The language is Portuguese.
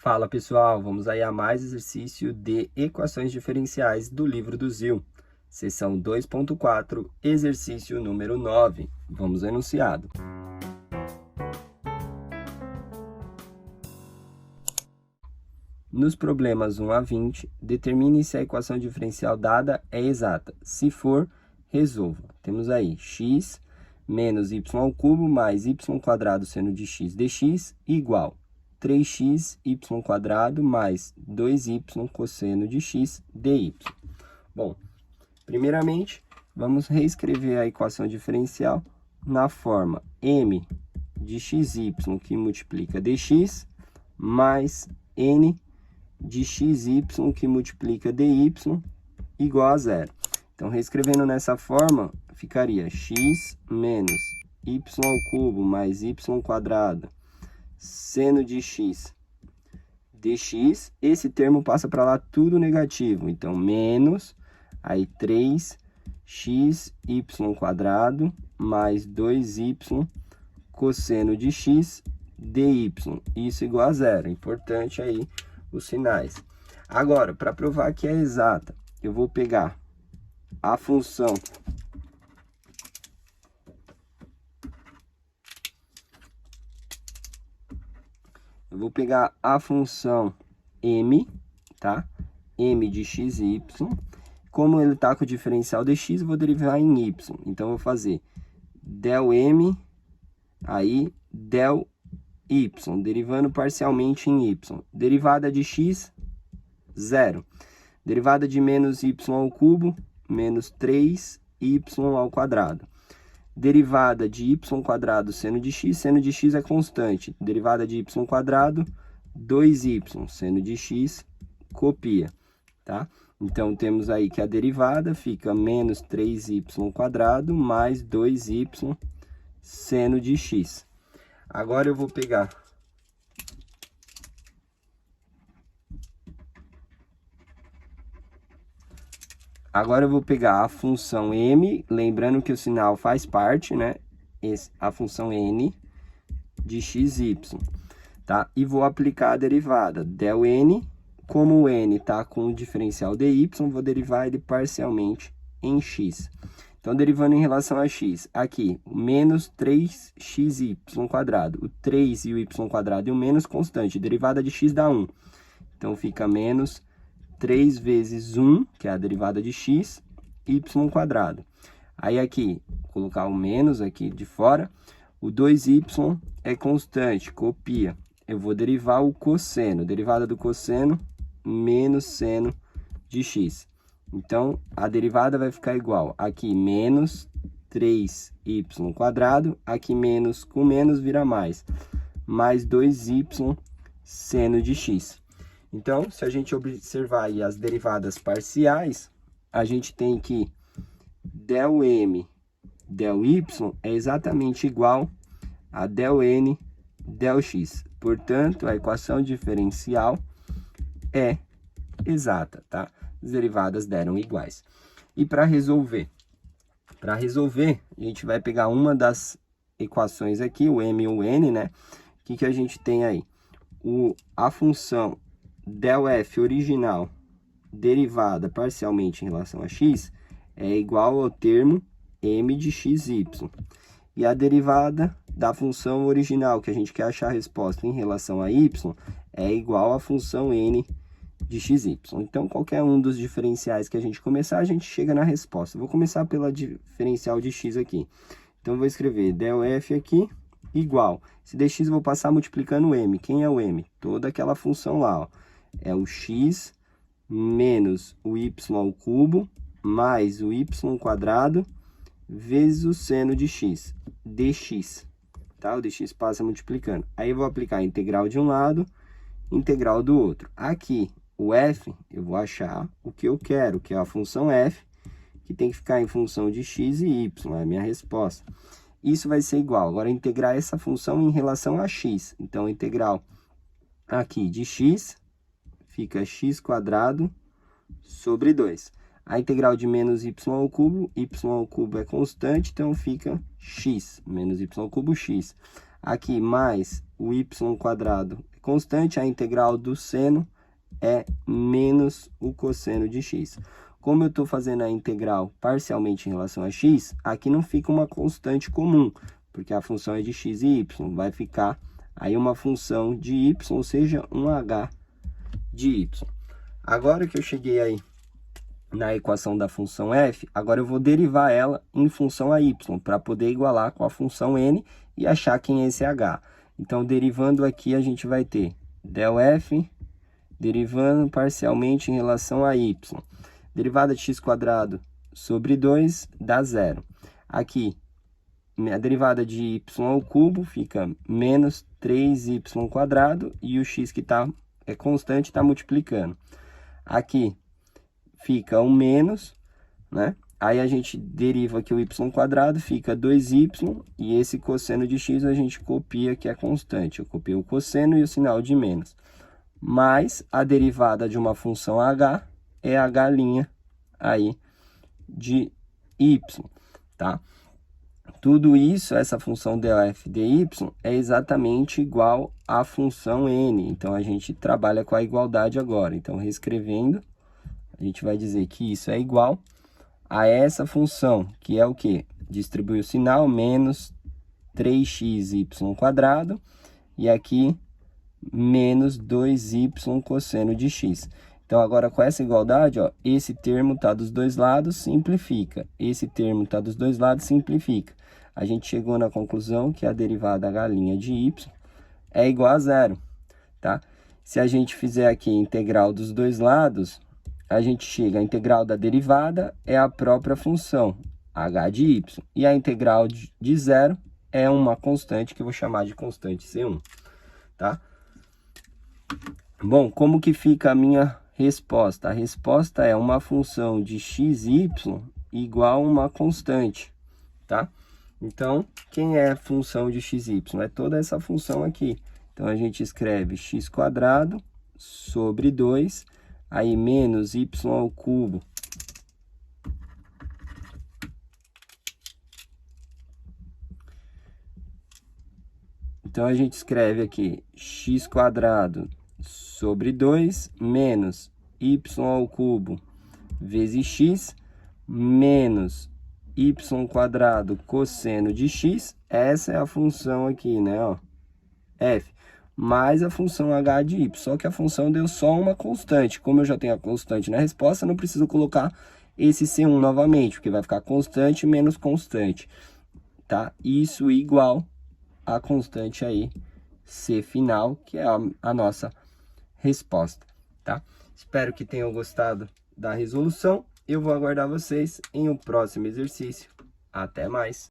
Fala pessoal, vamos aí a mais exercício de equações diferenciais do livro do ZIL. Seção 2.4, exercício número 9. Vamos ao enunciado. Nos problemas 1 a 20, determine se a equação diferencial dada é exata. Se for, resolva. Temos aí x menos y ao cubo mais y quadrado seno de x dx igual 3x y² mais 2y cosseno de x dy. Bom, primeiramente, vamos reescrever a equação diferencial na forma m de xy que multiplica dx mais n de xy que multiplica dy igual a zero. Então, reescrevendo nessa forma, ficaria x menos y ao cubo mais y² seno de x dx, esse termo passa para lá tudo negativo, então menos, aí 3xy² mais 2y cosseno de x dy, isso igual a zero, importante aí os sinais. Agora, para provar que é exata, eu vou pegar a função m, tá? M de xy. Como ele está com o diferencial dx, eu vou derivar em y. Então, eu vou fazer del m, aí del y, derivando parcialmente em y. Derivada de x, zero. Derivada de menos y ao cubo, menos 3y ao quadrado. Derivada de y² seno de x é constante. Derivada de y², 2y, seno de x, copia, tá? Então, temos aí que a derivada fica menos 3y² mais 2y, seno de x. Agora, eu vou pegar a função m, lembrando que o sinal faz parte, né? A função n de xy, tá? E vou aplicar a derivada del n, como o n está com o diferencial dy, vou derivar ele parcialmente em x. Então, derivando em relação a x, aqui, menos 3xy², o 3 e o y² e o menos constante, derivada de x dá 1. Então, fica menos 3 vezes 1, que é a derivada de x, y². Aí aqui, vou colocar o menos aqui de fora, o 2y é constante, copia. Eu vou derivar o cosseno, derivada do cosseno, menos seno de x. Então, a derivada vai ficar igual, aqui menos 3y², aqui menos com menos vira mais 2y seno de x. Então, se a gente observar aí as derivadas parciais, a gente tem que del m, del y é exatamente igual a del n, del x. Portanto, a equação diferencial é exata, tá? As derivadas deram iguais. E para resolver? Para resolver, a gente vai pegar uma das equações aqui, o m e o n, né? O que a gente tem aí? A função del f original derivada parcialmente em relação a x é igual ao termo m de xy. E a derivada da função original, que a gente quer achar a resposta em relação a y, é igual à função n de xy. Então, qualquer um dos diferenciais que a gente começar, a gente chega na resposta. Vou começar pela diferencial de x aqui. Então, vou escrever del f aqui igual. Esse dx eu vou passar multiplicando o m. Quem é o m? Toda aquela função lá, ó. É o x menos o y ao cubo mais o y² vezes o seno de x, dx. Tá? O dx passa multiplicando. Aí eu vou aplicar a integral de um lado, integral do outro. Aqui, o f, eu vou achar o que eu quero, que é a função f, que tem que ficar em função de x e y, é a minha resposta. Isso vai ser igual. Agora, integrar essa função em relação a x. Então, integral aqui de x fica x² sobre 2. A integral de menos y ao cubo é constante, então fica x, menos y ao cubo, x. Aqui, mais o y² constante, a integral do seno é menos o cosseno de x. Como eu estou fazendo a integral parcialmente em relação a x, aqui não fica uma constante comum, porque a função é de x e y, vai ficar aí uma função de y, ou seja, um h de y. Agora que eu cheguei aí na equação da função f, agora eu vou derivar ela em função a y, para poder igualar com a função n e achar quem é esse h. Então, derivando aqui, a gente vai ter del f, derivando parcialmente em relação a y. Derivada de x² sobre 2 dá 0. Aqui, a derivada de y ao cubo fica menos 3y² e o x que é constante está multiplicando. Aqui fica um menos, né? Aí a gente deriva aqui o y², fica 2y, e esse cosseno de x a gente copia, que é constante. Eu copiei o cosseno e o sinal de menos. Mais a derivada de uma função h é h' aí de y, tá? Tudo isso, essa função df dy, é exatamente igual à função n. Então, a gente trabalha com a igualdade agora. Então, reescrevendo, a gente vai dizer que isso é igual a essa função, que é o quê? Distribui o sinal, menos 3xy², e aqui, menos 2y cosseno de x. Então, agora com essa igualdade, ó, esse termo está dos dois lados, simplifica. Esse termo está dos dois lados, simplifica. A gente chegou na conclusão que a derivada h' de y é igual a 0, tá? Se a gente fizer aqui a integral dos dois lados, a gente chega, a integral da derivada é a própria função, h de y. E a integral de 0 é uma constante que eu vou chamar de constante C1, tá? Bom, como que fica a minha resposta? A resposta é uma função de xy igual a uma constante, tá? Então, quem é a função de xy? É toda essa função aqui. Então, a gente escreve x² sobre 2, aí menos y ao cubo. Então, a gente escreve aqui x² sobre 2 menos y ao cubo vezes x menos y² cosseno de x. Essa é a função aqui, né, ó, f, mais a função h de y. Só que a função deu só uma constante. Como eu já tenho a constante na resposta, não preciso colocar esse C1 novamente, porque vai ficar constante menos constante, tá? Isso igual a constante aí, C final, que é a nossa resposta, tá? Espero que tenham gostado da resolução. Eu vou aguardar vocês em um próximo exercício. Até mais!